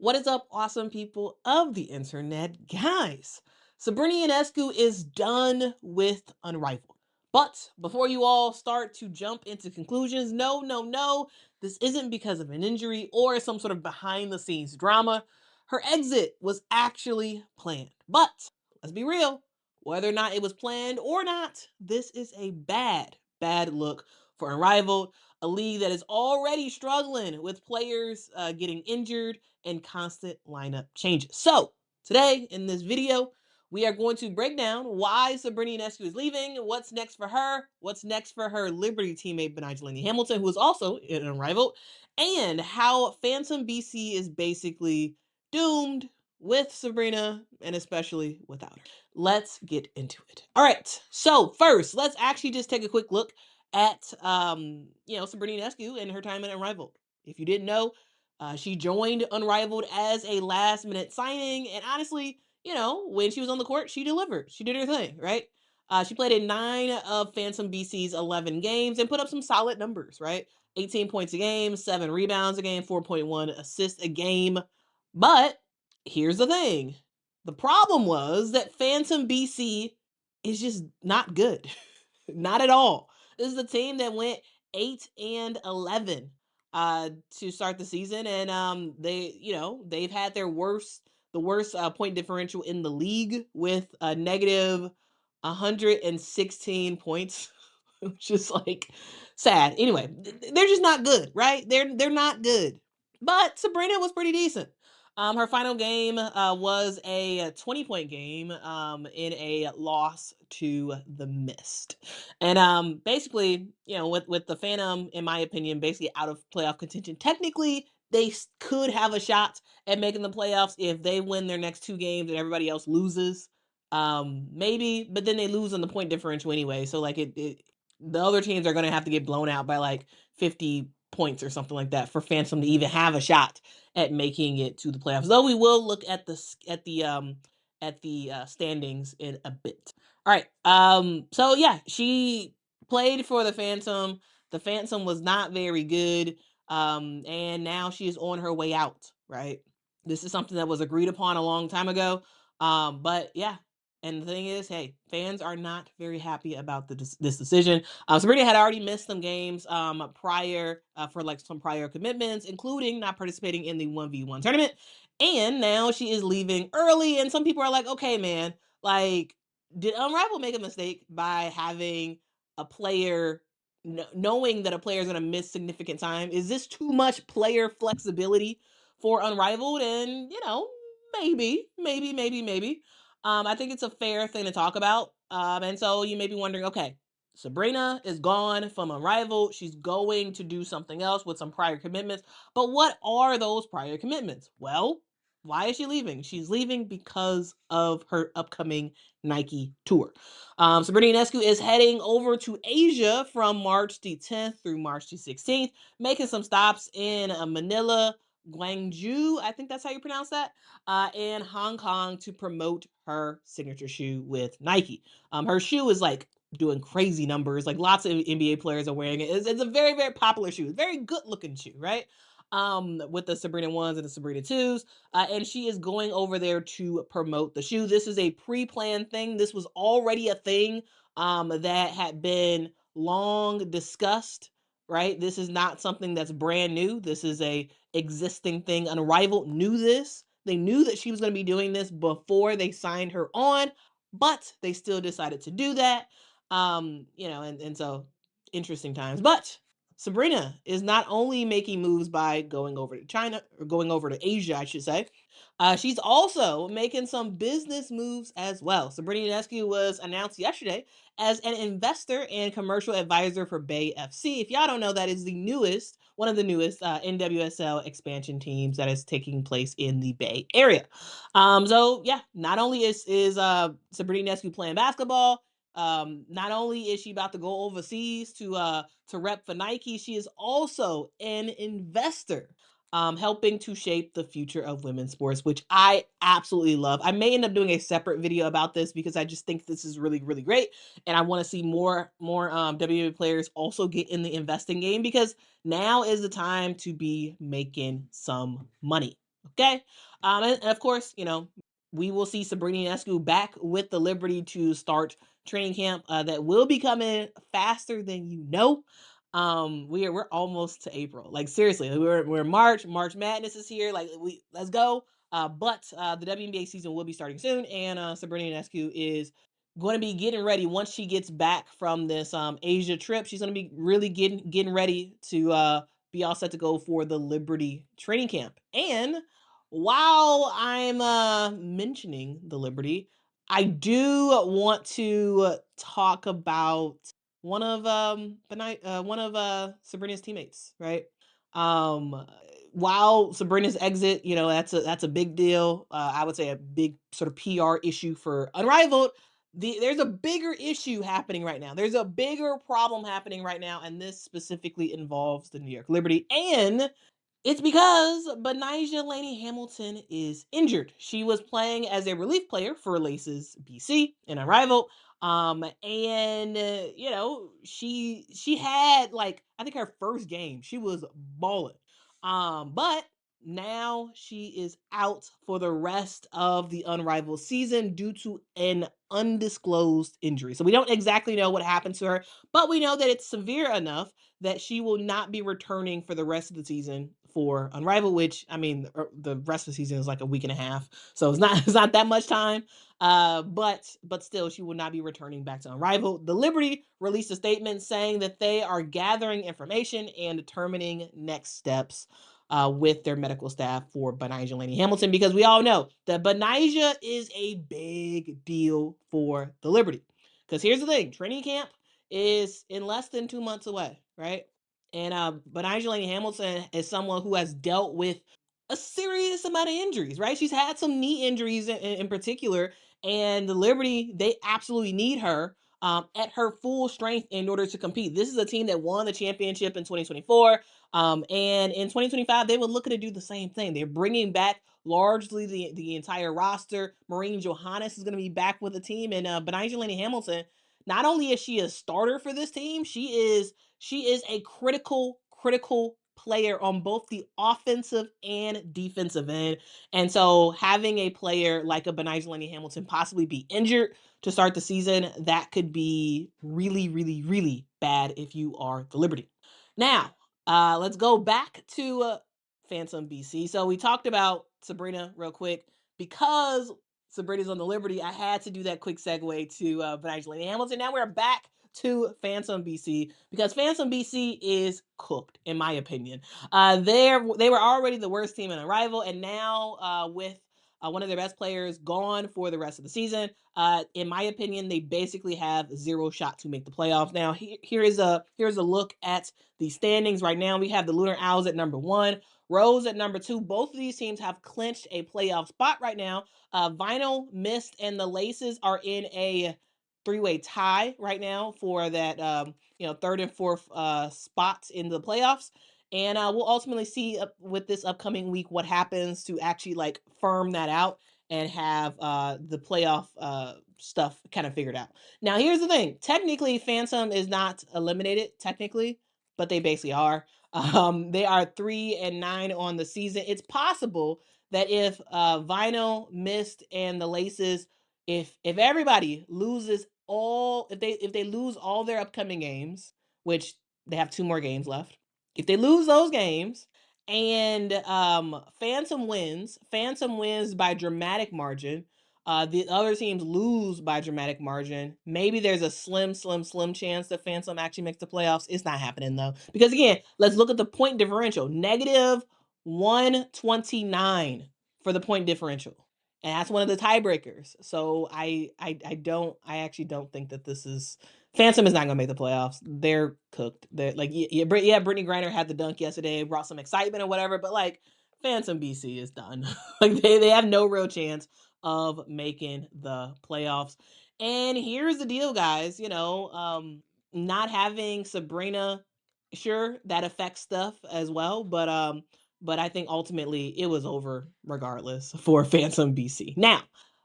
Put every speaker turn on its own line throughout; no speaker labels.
What is up, awesome people of the internet? Guys, Sabrina Ionescu is done with Unrivaled. But before you all start to jump into conclusions, no, no, no, this isn't because of an injury or some sort of behind the scenes drama. Her exit was actually planned. But let's be real, whether or not it was planned or not, this is a bad, bad look for Unrivaled, a league that is already struggling with players getting injured and constant lineup changes. So today in this video, we are going to break down why Sabrina Ionescu is leaving, what's next for her, what's next for her Liberty teammate Betnijah Laney-Hamilton, who is also in Unrivaled, and how Phantom BC is basically doomed with Sabrina and especially without her. Let's get into it. All right. So first, let's actually just take a quick look at Sabrina Ionescu and her time at Unrivaled. If you didn't know, she joined Unrivaled as a last minute signing. And honestly, when she was on the court, she delivered. She did her thing, right? She played in 9 of Phantom BC's 11 games and put up some solid numbers, right? 18 points a game, 7 rebounds a game, 4.1 assists a game. But here's the thing. The problem was that Phantom BC is just not good. Not at all. This is a team that went 8-11 to start the season, and they've had the worst point differential in the league with a negative 116 points, which is like sad. Anyway, they're just not good, right? They're not good. But Sabrina was pretty decent. Her final game was a 20-point game in a loss to the Mist. And basically, with the Phantom, in my opinion, basically out of playoff contention. Technically, they could have a shot at making the playoffs if they win their next 2 games and everybody else loses. Maybe, but then they lose on the point differential anyway. So like the other teams are going to have to get blown out by like 50 points or something like that for Phantom to even have a shot at making it to the playoffs. Though we will look at the standings in a bit. All right. So yeah, she played for the Phantom. The Phantom was not very good. And now she is on her way out, right? This is something that was agreed upon a long time ago. But yeah, and the thing is, hey, fans are not very happy about this decision. Sabrina had already missed some games prior for like some prior commitments, including not participating in the 1v1 tournament. And now she is leaving early. And some people are like, okay, man, like, did Unrivaled make a mistake by having a player knowing that a player is going to miss significant time? Is this too much player flexibility for Unrivaled? And, maybe. I think it's a fair thing to talk about. And so you may be wondering, okay, Sabrina is gone from Unrivaled. She's going to do something else with some prior commitments. But what are those prior commitments? Well, why is she leaving? She's leaving because of her upcoming Nike tour. Sabrina Ionescu is heading over to Asia from March the 10th through March the 16th, making some stops in Manila, Guangzhou, I think that's how you pronounce that, and Hong Kong to promote her signature shoe with Nike. Her shoe is like doing crazy numbers. Like lots of NBA players are wearing it. It's a very, very popular shoe. It's a very good looking shoe, right? With the Sabrina 1s and the Sabrina 2s. And she is going over there to promote the shoe. This is a pre-planned thing. This was already a thing that had been long discussed, right? This is not something that's brand new. This is a existing thing. Unrivaled knew this. They knew that she was going to be doing this before they signed her on, but they still decided to do that. And so interesting times. But Sabrina is not only making moves by going over to China or going over to Asia, I should say. She's also making some business moves as well. Sabrina Ionescu was announced yesterday as an investor and commercial advisor for Bay FC. If y'all don't know, that is one of the newest NWSL expansion teams that is taking place in the Bay Area. So yeah, not only is Sabrina Ionescu playing basketball, not only is she about to go overseas to rep for Nike, she is also an investor, helping to shape the future of women's sports, which I absolutely love. I may end up doing a separate video about this because I just think this is really, really great, and I want to see more WNBA players also get in the investing game because now is the time to be making some money. Okay. And of course, we will see Sabrina Ionescu back with the Liberty to start training camp. That will be coming faster than you know. We're almost to April. Like seriously, we're March. March Madness is here. Like let's go. But the WNBA season will be starting soon, and Sabrina Ionescu is going to be getting ready once she gets back from this Asia trip. She's going to be really getting ready to be all set to go for the Liberty training camp. And while I'm mentioning the Liberty, I do want to talk about one of Sabrina's teammates, right? Um, while Sabrina's exit, that's a big deal. I would say a big sort of PR issue for Unrivaled. There's a bigger issue happening right now. There's a bigger problem happening right now, and this specifically involves the New York Liberty. And it's because Betnijah Laney-Hamilton is injured. She was playing as a relief player for Laces BC in Unrivaled. And she had like I think her first game. She was balling. But now she is out for the rest of the Unrivaled season due to an undisclosed injury. So we don't exactly know what happened to her, but we know that it's severe enough that she will not be returning for the rest of the season for Unrivaled, which I mean the rest of the season is like a week and a half, so it's not it's not that much time. But still, she will not be returning back to Unrivaled. The Liberty released a statement saying that they are gathering information and determining next steps with their medical staff for Betnijah Laney-Hamilton, because we all know that Betnijah is a big deal for the Liberty. Because here's the thing: training camp is in less than 2 months away, right? And Betnijah Laney-Hamilton is someone who has dealt with a serious amount of injuries, right? She's had some knee injuries in particular, and the Liberty, they absolutely need her at her full strength in order to compete. This is a team that won the championship in 2024, and in 2025, they were looking to do the same thing. They're bringing back largely the entire roster. Maureen Johannes is going to be back with the team, and Betnijah Laney-Hamilton, not only is she a starter for this team, she is a critical player on both the offensive and defensive end. And so having a player like a Betnijah Laney-Hamilton possibly be injured to start the season, that could be really, really, really bad if you are the Liberty. Now, let's go back to Phantom BC. So we talked about Sabrina real quick. Because Sabrina's on the Liberty, I had to do that quick segue to Betnijah Laney-Hamilton. Now we're back to Phantom BC, because Phantom BC is cooked, in my opinion. They were already the worst team in Unrivaled, and now with one of their best players gone for the rest of the season, in my opinion, they basically have zero shot to make the playoffs. Now, here's a look at the standings right now. We have the Lunar Owls at number 1, Rose at number 2. Both of these teams have clinched a playoff spot right now. Vinyl, Mist, and the Laces are in a three-way tie right now for that third and fourth spots in the playoffs. And we'll ultimately see with this upcoming week what happens to actually like firm that out and have the playoff stuff kind of figured out. Now, here's the thing: technically, Phantom is not eliminated technically, but they basically are. They are 3-9 on the season. It's possible that if Vinyl, Mist, and the Laces, if everybody loses all, if they lose all their upcoming games, which they have 2 more games left, if they lose those games and Phantom wins by dramatic margin, the other teams lose by dramatic margin, maybe there's a slim chance that Phantom actually makes the playoffs. It's not happening though, because again, let's look at the point differential: negative 129 for the point differential, and that's one of the tiebreakers. So I actually don't think that this is Phantom is not going to make the playoffs. They're cooked. They're like, yeah, Brittany Griner had the dunk yesterday, brought some excitement or whatever, but like Phantom BC is done. Like they have no real chance of making the playoffs. And here's the deal, guys. Not having Sabrina, sure, that affects stuff as well, but I think ultimately it was over regardless for Phantom BC. Now,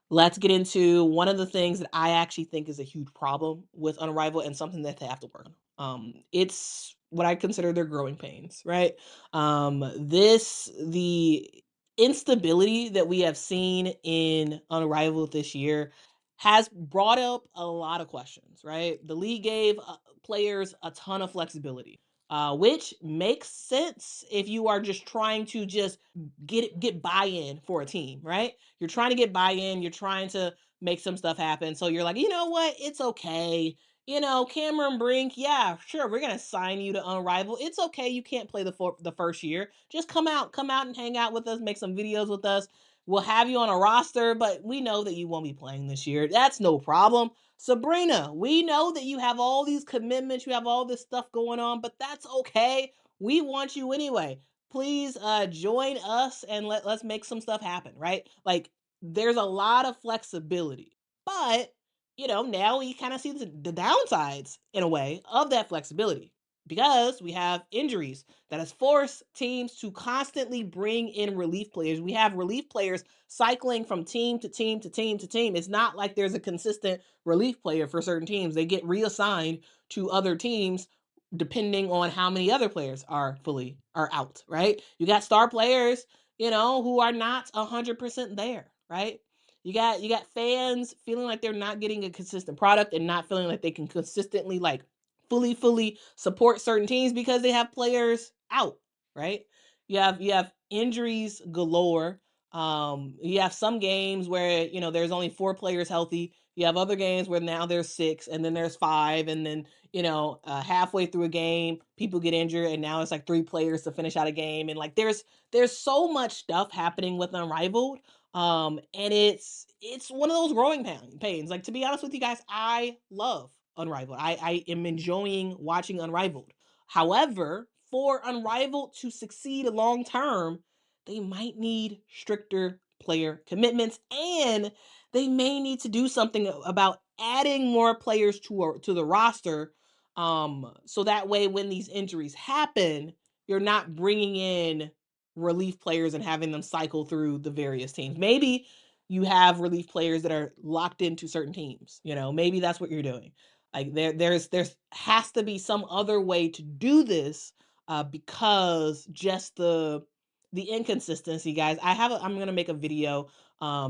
let's get into one of the things that I actually think is a huge problem with Unrivaled and something that they have to work on. It's what I consider their growing pains, right? The instability that we have seen in Unrivaled this year has brought up a lot of questions, right? The league gave players a ton of flexibility, which makes sense if you are just trying to just get buy-in for a team, right? You're trying to get buy-in, you're trying to make some stuff happen. So you're like, you know what? It's okay. Cameron Brink, yeah, sure, we're gonna sign you to Unrivaled. It's okay, you can't play the first year. Just come out and hang out with us, make some videos with us. We'll have you on a roster, but we know that you won't be playing this year. That's no problem. Sabrina, we know that you have all these commitments, you have all this stuff going on, but that's okay. We want you anyway. Please join us and let's make some stuff happen, right? Like there's a lot of flexibility. But now we kind of see the downsides in a way of that flexibility because we have injuries that has forced teams to constantly bring in relief players. We have relief players cycling from team to team to team to team. It's not like there's a consistent relief player for certain teams. They get reassigned to other teams depending on how many other players are out, right? You got star players, who are not 100% there, right? You got fans feeling like they're not getting a consistent product and not feeling like they can consistently like fully support certain teams because they have players out, right? You have injuries galore. You have some games where there's only 4 players healthy. You have other games where now there's 6 and then there's 5 and then halfway through a game people get injured and now it's like 3 players to finish out a game and like there's so much stuff happening with Unrivaled. And it's one of those growing pains. Like to be honest with you guys, I love Unrivaled. I am enjoying watching Unrivaled. However, for Unrivaled to succeed long term, they might need stricter player commitments and they may need to do something about adding more players to the roster, so that way when these injuries happen, you're not bringing in relief players and having them cycle through the various teams. Maybe you have relief players that are locked into certain teams. Maybe that's what you're doing. Like there's has to be some other way to do this, because just the inconsistency, guys. I'm gonna make a video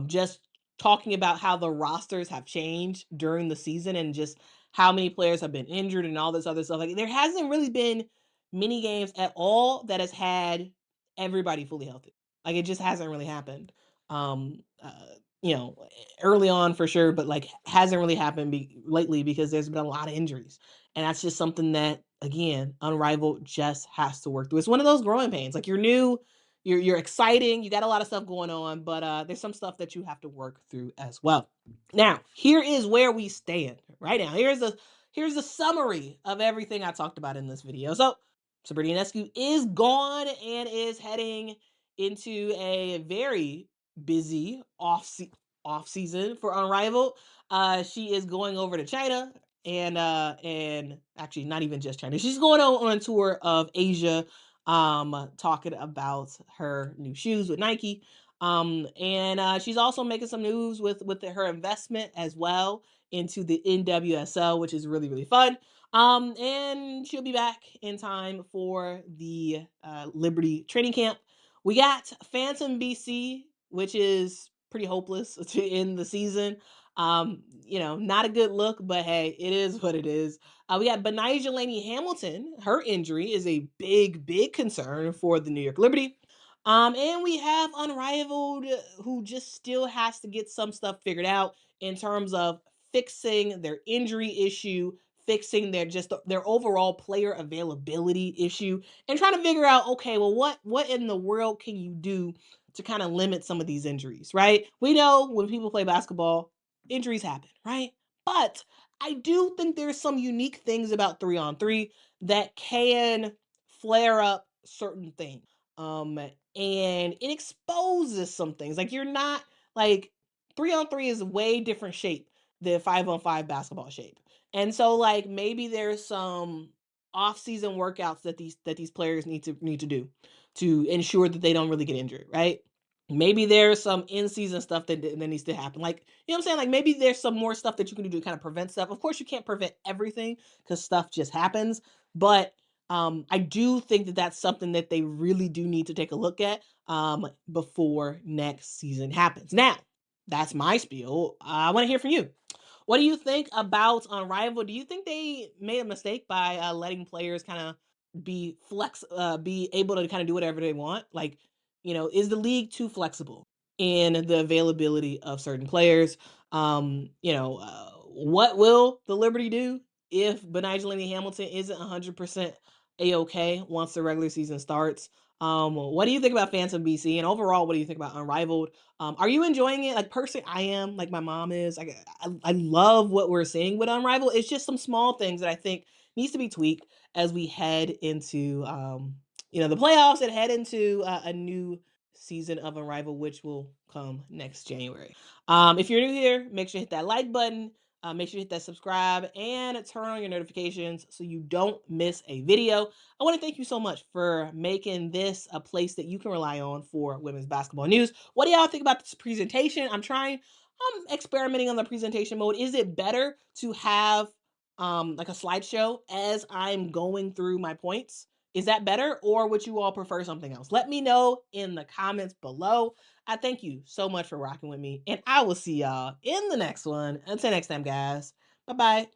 just talking about how the rosters have changed during the season and just how many players have been injured and all this other stuff. Like there hasn't really been many games at all that has had everybody fully healthy. Like it just hasn't really happened. Um, uh, you know, early on for sure, but like hasn't really happened lately because there's been a lot of injuries, and that's just something that again, Unrivaled just has to work through. It's one of those growing pains. Like you're new, you're exciting, you got a lot of stuff going on, but there's some stuff that you have to work through as well. Now, here is where we stand right now. Here's a summary of everything I talked about in this video. So Sabrina Ionescu is gone and is heading into a very busy off season for Unrivaled. She is going over to China and actually not even just China. She's going on a tour of Asia, talking about her new shoes with Nike. And she's also making some news with her investment as well into the NWSL, which is really really fun. And she'll be back in time for the Liberty training camp. We got Phantom BC, which is pretty hopeless to end the season. Not a good look, but hey, it is what it is. We got Betnijah Laney-Hamilton. Her injury is a big concern for the New York Liberty. And we have Unrivaled, who just still has to get some stuff figured out in terms of fixing their injury issue, fixing their overall player availability issue, and trying to figure out, okay, well, what in the world can you do to kind of limit some of these injuries, right? We know when people play basketball, injuries happen, right? But I do think there's some unique things about 3-on-3 that can flare up certain things. And it exposes some things. Like you're not like 3-on-3 is a way different shape than 5-on-5 basketball shape. And so like maybe there's some off-season workouts that these players need to do to ensure that they don't really get injured, right? Maybe there's some in-season stuff that needs to happen. Like, you know what I'm saying? Like maybe there's some more stuff that you can do to kind of prevent stuff. Of course, you can't prevent everything because stuff just happens. But I do think that that's something that they really do need to take a look at before next season happens. Now, that's my spiel. I want to hear from you. What do you think about Unrivaled? Do you think they made a mistake by letting players kind of be able to kind of do whatever they want? Like, is the league too flexible in the availability of certain players? What will the Liberty do if Betnijah Laney-Hamilton isn't 100% a-okay once the regular season starts? What do you think about Phantom BC? And overall, what do you think about Unrivaled? Are you enjoying it? Like personally, I am. Like my mom is. I love what we're seeing with Unrivaled. It's just some small things that I think needs to be tweaked as we head into the playoffs and head into a new season of Unrivaled, which will come next January. If you're new here, make sure to hit that like button. Make sure to hit that subscribe and turn on your notifications so you don't miss a video. I want to thank you so much for making this a place that you can rely on for women's basketball news. What do y'all think about this presentation? I'm experimenting on the presentation mode. Is it better to have like a slideshow as I'm going through my points? Is that better, or would you all prefer something else? Let me know in the comments below. I thank you so much for rocking with me, and I will see y'all in the next one. Until next time, guys. Bye bye.